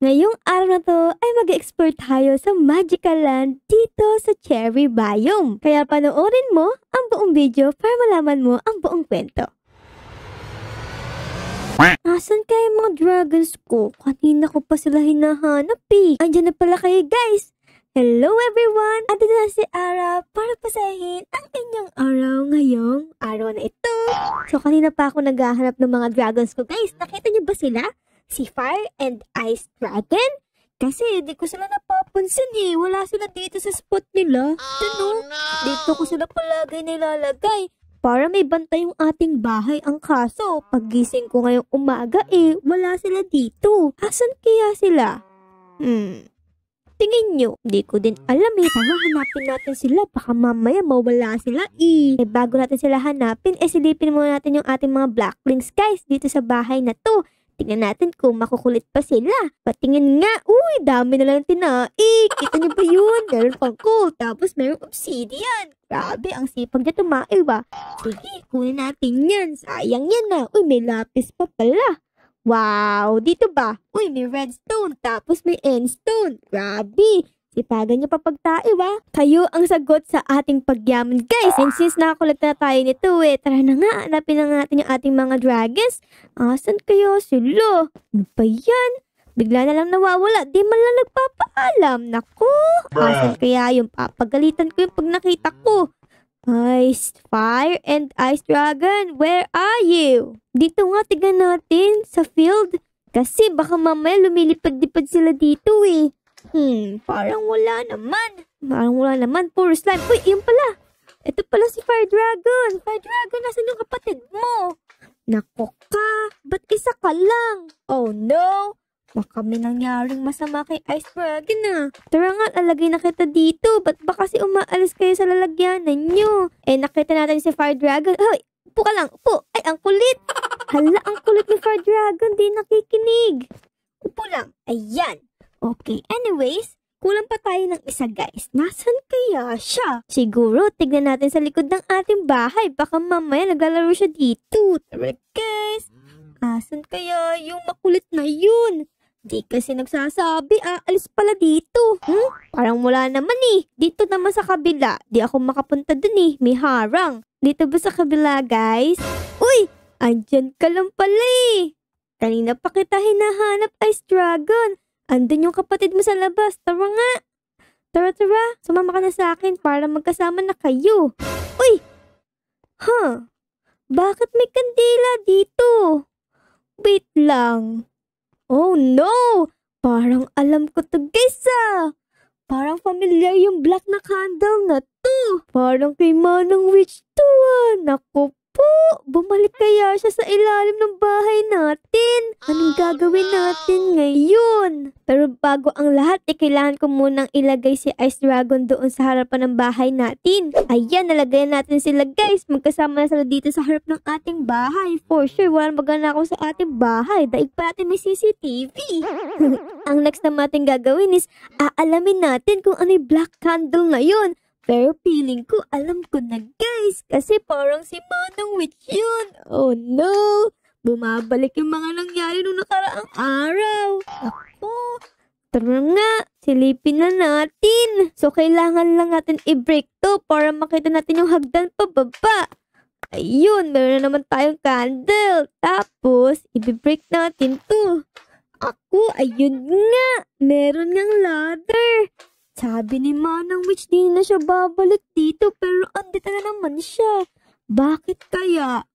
Ngayong araw na to ay mag-explore tayo sa Magical Land dito sa Cherry Biome. Kaya panoorin mo ang buong video para malaman mo ang buong kwento. Asan kayo mga dragons ko? Kanina ko pa sila hinahanap eh. Andiyan na pala kayo guys. Hello everyone! At na si Ara para pasahin ang inyong araw ngayong araw na ito. So kanina pa ako naghahanap ng mga dragons ko guys. Nakita niyo ba sila? Si Fire and Ice Dragon? Kasi di ko sila napapansin eh. Wala sila dito sa spot nila. Dito ko sila palagi nilalagay. Para may bantay yung ating bahay. Ang kaso, paggising ko ngayong umaga eh, wala sila dito. Asan kaya sila? Tingin nyo, di ko din alam eh. Tara, hanapin natin sila. Baka mamaya mawala sila eh. Bago natin sila hanapin, silipin muna natin yung ating mga blacklings guys dito sa bahay na to. Tingnan natin kung makukulit pa sila. Patingin nga. Uy, dami na lang tinaik. Kita niyo ba yun? Meron pang coal. Tapos meron obsidian. Grabe, ang sipag niya tumae ba? Sige, kunin natin yan. Sayang yan na. Uy, may lapis pa pala. Wow, dito ba? Uy, may redstone. Tapos may endstone. Grabe. Sipagan niyo pa pagtae ba? Kayo ang sagot sa ating pagyaman guys. And since nakakulit na tayo nito tara na nga, hanapin na natin yung ating mga dragons. Asan kayo sila? Ano ba yan? Bigla na lang nawawala. Di man lang nagpapaalam. Naku, asan kaya yung papagalitan ko yung pag nakita ko? Ice, Fire and Ice Dragon, where are you? Dito nga, tignan natin sa field. Kasi baka mamaya lumilipad-lipad sila dito eh. Parang wala naman. Puro slime. Uy, yun pala. Ito pala si Fire Dragon. Fire Dragon, nasan yung kapatid mo? Nako ka. Ba't isa ka lang? Oh no. Baka may nangyaring masama kay Ice Dragon ah. Tara nga, lalagay na kita dito. Ba't ba kasi umaalis kayo sa lalagyanan nyo? Nakita natin si Fire Dragon. Hoy, upo ka lang. Upo. Ay, ang kulit. Hala, ang kulit ni Fire Dragon. Di nakikinig. Upo lang. Ayan. Okay, anyways, kulang pa tayo ng isa guys. Nasaan kaya siya? Siguro, tignan natin sa likod ng ating bahay. Baka mamaya naglalaro siya dito. Tara guys. Asan kaya yung makulit na yun? Di kasi nagsasabi, alis pala dito. Parang wala naman eh. Dito naman sa kabila. Di ako makapunta dun eh. May harang. Dito ba sa kabila guys? Uy! Andyan ka lang pala eh. Kanina pa kita hinahanap, Ice Dragon. Andun yung kapatid mo sa labas. Tara nga. Tara. Sumama ka na sa akin para magkasama na kayo. Uy! Bakit may kandila dito? Wait lang. Oh no! Parang alam ko to guys Parang familiar yung black na candle na to. Parang kay Manang Witch to Naku po! Bumalik kaya siya sa ilalim ng bahay natin? Anong gagawin natin ngayon? Pero bago ang lahat, kailangan ko munang ilagay si Ice Dragon doon sa harapan ng bahay natin. Ayan, nalagay natin sila guys. Magkasama na sila dito sa harap ng ating bahay. For sure, walang magana ako sa ating bahay. Daig pa natin may CCTV. Ang next na natin gagawin is, aalamin natin kung ano yung black candle ngayon. Pero feeling ko, alam ko na guys. Kasi parang si Manang Witch yun. Oh no! Bumabalik yung mga nangyari nung nakaraang araw. Ako, tara nga. Silipin na natin. So, kailangan lang natin i-break to para makita natin yung hagdan pababa. Ayun, meron na naman tayong candle. Tapos, i-break natin to. Ako, ayun nga. Meron ngang ladder. Sabi ni Manang Witch, di na siya babalik dito, pero andito na naman siya. Bakit kaya?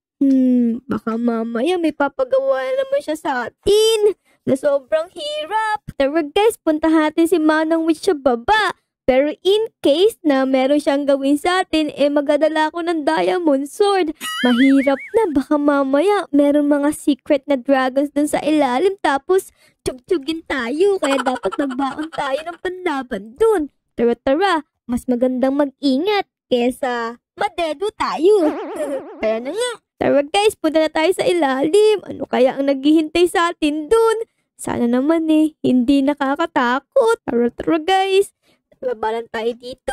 Baka mamaya may papagawa naman siya sa atin na sobrang hirap. Tara guys, puntahan natin si Manang Witch sa baba. Pero in case na meron siyang gawin sa atin, magdadala ko ng diamond sword. Mahirap na, baka mamaya meron mga secret na dragons dun sa ilalim tapos tug-tugin tayo. Kaya dapat magbaon tayo ng panlaban dun. Tara, mas magandang mag-ingat kesa madedo tayo. Kaya na nga. Tara guys, punta na tayo sa ilalim. Ano kaya ang naghihintay sa atin dun? Sana naman hindi nakakatakot. Tara guys. Babalan tayo dito.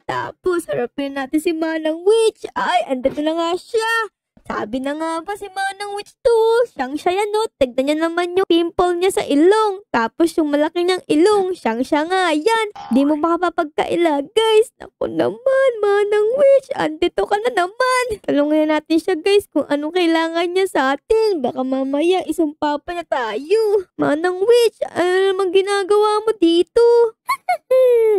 Tapos, harapin natin si Manang Witch. Ay, andito na nga siya. Sabi na nga ba si Manang Witch to? Siyang-siya yan, no? Tignan niya naman yung pimple niya sa ilong. Tapos yung malaki niyang ilong, siyang-siya nga yan. Di mo makapapagkaila, guys. Naku naman, Manang Witch. Andito ka na naman. Talungin natin siya, guys, kung anong kailangan niya sa atin. Baka mamaya isumpa pa niya tayo. Manang Witch, ano naman ginagawa mo dito?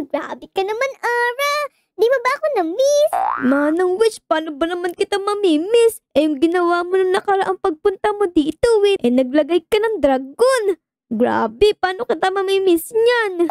Grabe ka naman, Ara. Di ba ako na-miss? Manang Witch, paano ba naman kita mamimiss? Eh, yung ginawa mo nung nakaraang pagpunta mo dito, naglagay ka ng dragon. Grabe, paano kita mamimiss niyan?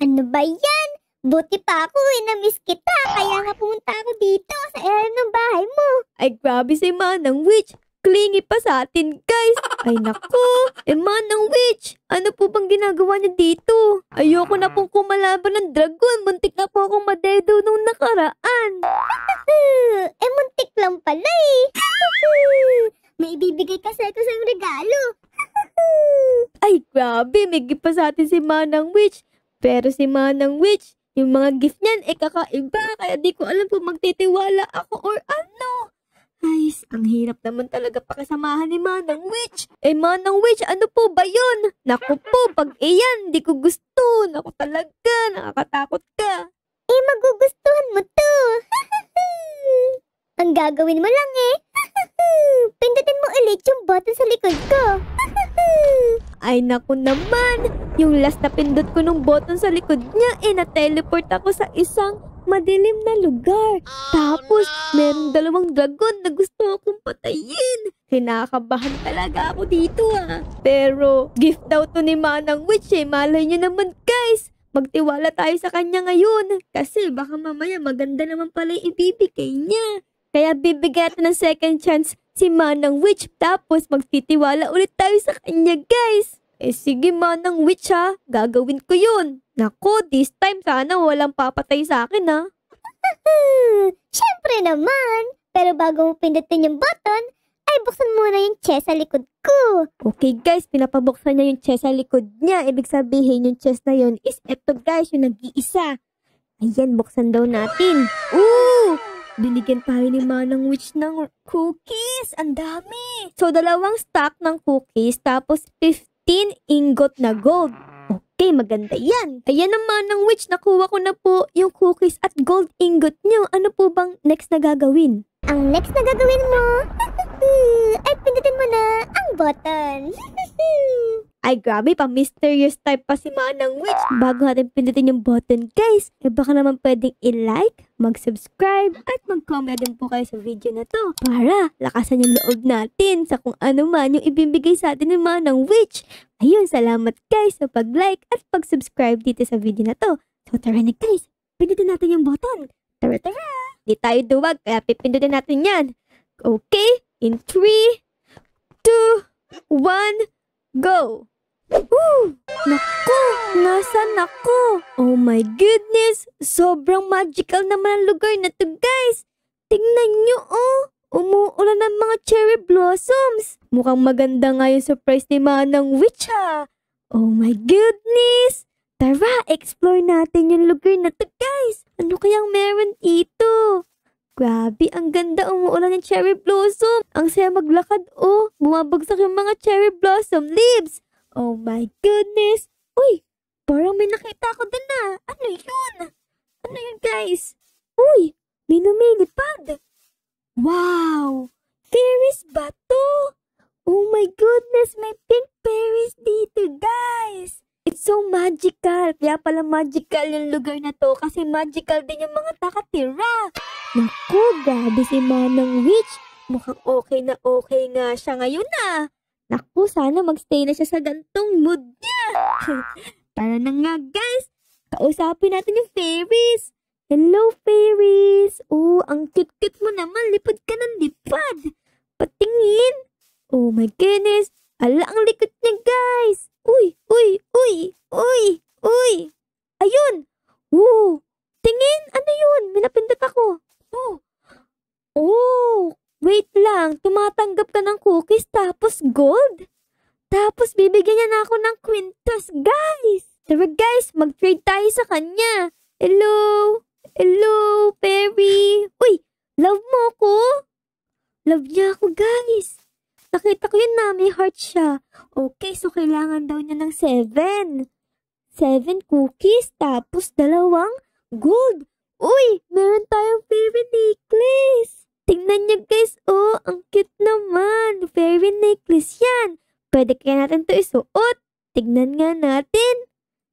Ano ba yan? Buti pa ako na-miss kita. Kaya nga pumunta ako dito sa ilalim ng bahay mo. Ay, grabe si Manang Witch. Clingy pa sa atin, guys. Ay, naku. Manang Witch, ano po bang ginagawa niya dito? Ayoko na pong kumalaban ng dragon. Muntik na po akong madedo nung nakaraan. Muntik lang pala May ibibigay kasi ako sa regalo. Ay, grabe. May gift pa sa atin si Manang Witch. Pero si Manang Witch, yung mga gift niyan, kakaiba. Kaya di ko alam kung magtitiwala ako or ano. Ay, ang hirap naman talaga pakisamahan ni Manang Witch. Manang Witch, ano po ba yun? Naku po, pag iyan, di ko gusto. Naku talaga, nakakatakot ka. Magugustuhan mo to. Ang gagawin mo lang pindutin mo ulit yung button sa likod ko. Ay, naku naman. Yung last na pindot ko nung button sa likod niya, na-teleport ako sa isang madilim na lugar. Tapos, meron dalawang dragon na gusto akong patayin. Kinakabahan talaga ako dito Pero, gift daw to ni Manang Witch Malay nyo naman, guys. Magtiwala tayo sa kanya ngayon. Kasi baka mamaya maganda naman pala yung ibibigay niya. Kaya bibigyan natin ng second chance si Manang Witch. Tapos, magtitiwala ulit tayo sa kanya, guys. Sige Manang Witch gagawin ko yun. Nako, this time sana walang papatay sa akin Siyempre naman. Pero bago mo pindutin yung button, ay buksan muna yung chest sa likod ko. Okay guys, pinapabuksan niya yung chest sa likod niya. Ibig sabihin yung chest na yun is eto guys, yung nag-iisa. Ayan, buksan daw natin. Ooh! Binigyan tayo ni Manang Witch ng cookies. Ang dami. So, 2 stack ng cookies tapos 15 ingot na gold. Okay, maganda yan. Ayan ang Manang Witch, nakuha ko na po yung cookies at gold ingot nyo. Ano po bang next na gagawin? Ang next na gagawin mo, ay pindutin mo na ang button. Ay, grabe, pa-mysterious type pa si Manang Witch. Bago natin pindutin yung button, guys, baka naman pwedeng i-like, mag-subscribe, at mag-comment din po kayo sa video na to para lakasan yung loob natin sa kung ano man yung ibibigay sa atin ni Manang Witch. Ayun, salamat guys sa pag-like at pag-subscribe dito sa video na to. So, tara na guys, pindutin natin yung button. Tara! Di tayo duwag, kaya pipindutin natin yan. Okay, in 3, 2, 1, go! Woo! Naku! Nasaan ako? Oh my goodness! Sobrang magical naman ang lugar na to, guys! Tingnan nyo, umuulan ng mga cherry blossoms. Mukhang maganda nga yung surprise ni Manang Witch, Oh my goodness! Tara, explore natin yung lugar na to, guys! Ano kayang meron dito? Grabe, ang ganda umuulan ng cherry blossom. Ang saya maglakad, bumabagsak yung mga cherry blossom leaves. Oh my goodness! Uy! Parang may nakita ko dun Ano yun? Ano yun, guys? Uy! May lumilipad! Wow! Fairies ba to? Oh my goodness! May pink fairies dito, guys! It's so magical! Kaya pala magical yung lugar na to kasi magical din yung mga nakatira. Naku! Grabe si Manang Witch! Mukhang okay nga siya ngayon Naku, sana magstay na siya sa gantong mood niya. Tara na nga, guys. Kausapin natin yung fairies. Hello, fairies. Oh, ang cute-cute mo naman. Lipad ka ng lipad. Patingin. Oh my goodness. Ala, ang likot niya, guys. Uy. Ayun. Oh, tingin. Ano yun? May napindot ako. Oh. Wait lang, tumatanggap ka ng cookies tapos gold? Tapos bibigyan niya na ako ng quintas, guys! Tara guys, mag-trade tayo sa kanya. Hello, Perry. Uy, love mo ko? Love niya ako, guys. Nakita ko yun na may heart siya. Okay, so kailangan daw niya ng 7. 7 cookies, tapos 2 gold. Uy, meron tayong fairy necklace. Tingnan niyo guys, oh, ang cute naman. Fairy necklace yan. Pwede kaya natin to isuot. Tignan nga natin.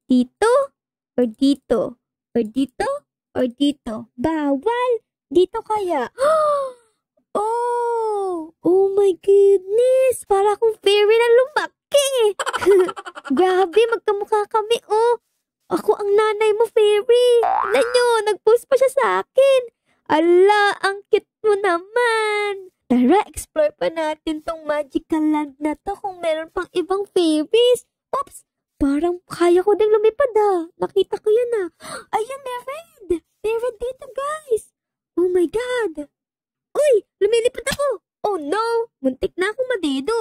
Dito? Or dito? Or dito? Or dito? Bawal. Dito kaya. Oh my goodness. Para akong fairy na lumaki. Grabe, magkamukha kami, oh. Ako ang nanay mo, fairy. Tignan nyo, nag-post pa siya sa akin. Ala, ang cute mo naman. Tara, explore pa natin tong magical land na to kung meron pang ibang fairies. Oops, parang kaya ko ding lumipad Nakita ko yan Ayun, may red. May red dito, guys. Oh my God. Uy, lumilipad ako. Oh no, muntik na akong madido.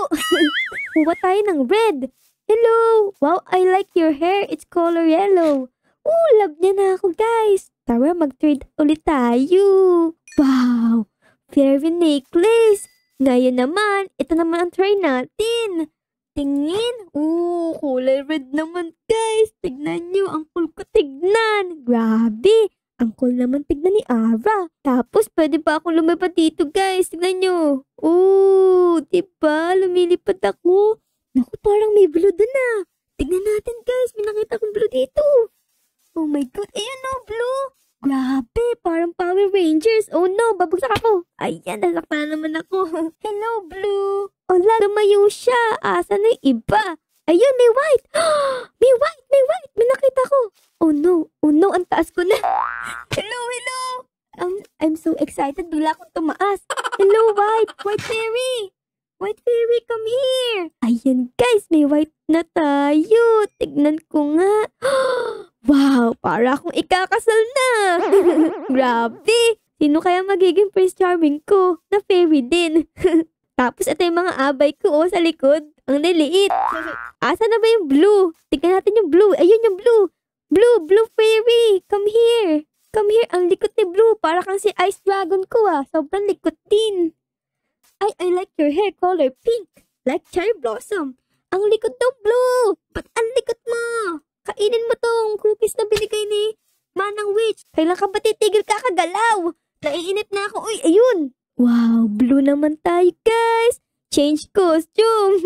Kuha tayo ng red. Hello. Wow, I like your hair. It's color yellow. Oh, love niya na ako, guys. Tara, mag-trade ulit tayo. Wow, fairy necklace. Ngayon naman, ito naman ang try natin. Tingin. Oh, kulay red naman, guys. Tignan nyo, ang cool ko tignan. Grabe. Ang cool naman tignan ni Ara. Tapos, pwede pa akong lumipad dito, guys. Tignan nyo. Oh, diba? Lumilipad ako. Naku, parang may blue dun Tignan natin, guys. May nakita akong blue dito. Oh my God. Ayan blue. Grabe, parang Power Rangers. Oh no, babagsak ako. Ayan, nasaktan naman ako. Hello, blue. Wala, lumayo siya. Asa na yung iba? Ayun, may white. May white, may white. May nakita ko. Oh no, ang taas ko na. Hello. I'm so excited. Bigla akong tumaas. Hello, white fairy. White fairy, come here. Ayan, guys, may white na tayo. Tignan ko nga. Wow, para akong ikakasal na. Grabe. Sino kaya magiging Prince Charming ko? Na fairy din. Tapos ito yung mga abay ko sa likod. Ang liliit. Asa na ba yung blue? Tignan natin yung blue. Ayun yung blue. Blue fairy. Come here. Come here. Ang likot ni blue. Para kang si Ice Dragon ko Sobrang likot din. I like your hair color pink. Like cherry blossom. Ang likot daw blue. Ba't ang likot mo? Kainin mo tong cookies na binigay ni Manang Witch. Kailan ka ba titigil kakagalaw? Naiinip na ako. Uy, ayun. Wow, blue naman tayo, guys. Change costume.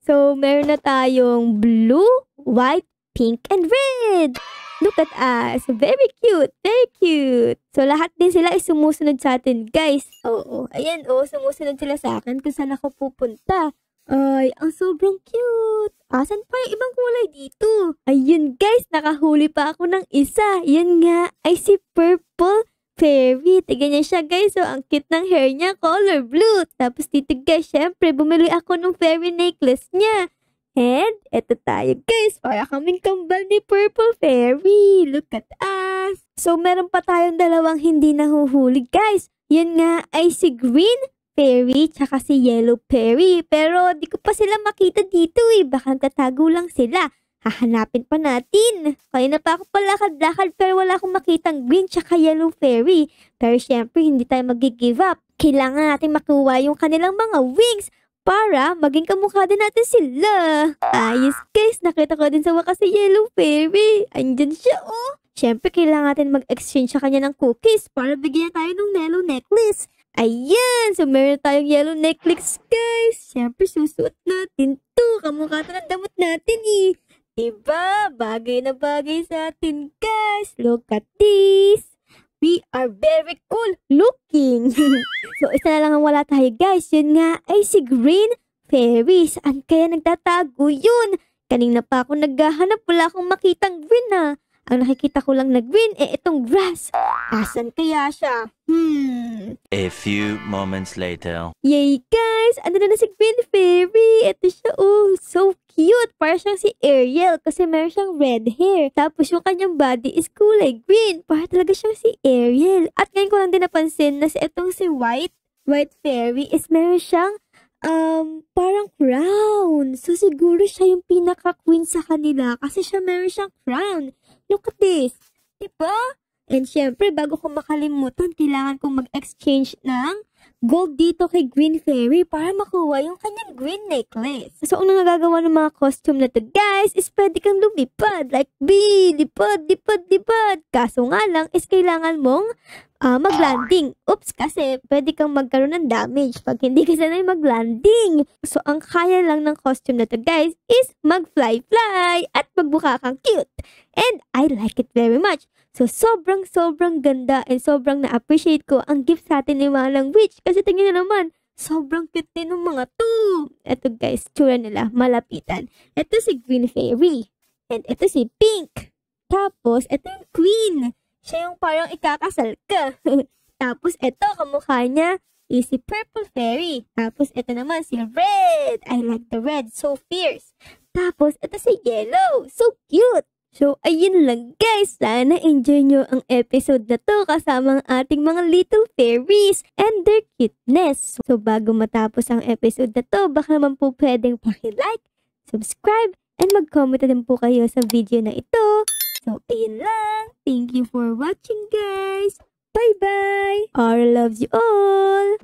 So, meron na tayong blue, white, pink, and red. Look at us. Very cute. Very cute. So, lahat din sila ay sumusunod sa atin, guys. Oo. Ayan, sumusunod sila sa akin kung saan ako pupunta. Ay, ang sobrang cute. Asan pa yung ibang kulay dito? Ayun, guys. Nakahuli pa ako ng isa. Yan nga ay si Purple Fairy. Tignan niya siya, guys. So, ang cute ng hair niya. Color blue. Tapos dito, guys, syempre, bumili ako ng fairy necklace niya. And, eto tayo, guys. Para kaming kambal ni Purple Fairy. Look at us. So, meron pa tayong dalawang hindi nahuhuli, guys. Yan nga ay si Green Fairy tsaka si Yellow Fairy. Pero, di ko pa sila makita dito Baka nagtatago lang sila. Hahanapin pa natin. Kaya na pa ako palakad-lakad pero wala akong makitang Green tsaka Yellow Fairy. Pero syempre, hindi tayo mag-give up. Kailangan natin makuha yung kanilang mga wings para maging kamukha din natin sila. Ayos, guys. Nakita ko din sa wakas si Yellow Fairy. Andyan siya, Syempre, kailangan natin mag-exchange sa kanya ng cookies para bigyan tayo ng yellow necklace. Ayan! So, meron tayong yellow necklace, guys. Syempre, susuot natin to. Kamukha ito ng damot natin, Diba? Bagay na bagay sa atin, guys. Look at this. We are very cool looking. So, isa na lang ang wala tayo, guys. Yun nga ay si Green Fairy. Saan kaya nagtatago yun? Kanina pa ako naghahanap. Wala akong makitang green, Ang nakikita ko lang na green, itong grass. Asan kaya siya? A few moments later. Yay, guys! Ano na si Green Fairy? Ito siya, so cute. Para siyang si Ariel kasi meron siyang red hair. Tapos yung kanyang body is kulay green. Para talaga siyang si Ariel. At ngayon ko lang din napansin na itong si White Fairy is meron siyang parang crown. So, siguro siya yung pinaka-queen sa kanila kasi siya meron siyang crown. Look at this. Diba? And syempre, bago ko makalimutan, kailangan kong mag-exchange ng gold dito kay Green Fairy para makuha yung kanyang green necklace. So, ang nagagawa ng mga costume na to, guys, is pwede kang lumipad. Like, lipad, lipad, lipad. Kaso nga lang, is kailangan mong mag-landing. Oops, kasi pwede kang magkaroon ng damage pag hindi ka sanay mag-landing. So, ang kaya lang ng costume na to, guys, is mag-fly-fly at magbuka kang cute. And I like it very much. So, sobrang ganda and sobrang na-appreciate ko ang gift sa atin ni Manang Witch. Kasi tingnan na naman, sobrang cute din ng mga to. Ito, guys, tsura nila, malapitan. Ito si Green Fairy. And ito si Pink. Tapos, ito yung Queen. Siya yung parang ikakasal ka. Tapos, ito, kamukha niya is si Purple Fairy. Tapos, ito naman si Red. I like the red. So fierce. Tapos, ito si Yellow. So cute. So, ayun lang guys. Sana enjoy nyo ang episode na to kasama ang ating mga little fairies and their cuteness. So, bago matapos ang episode na to, baka naman po pwedeng paki-like, subscribe, and mag-comment na din po kayo sa video na ito. So, ayun lang. Thank you for watching, guys. Bye-bye. Our loves you all.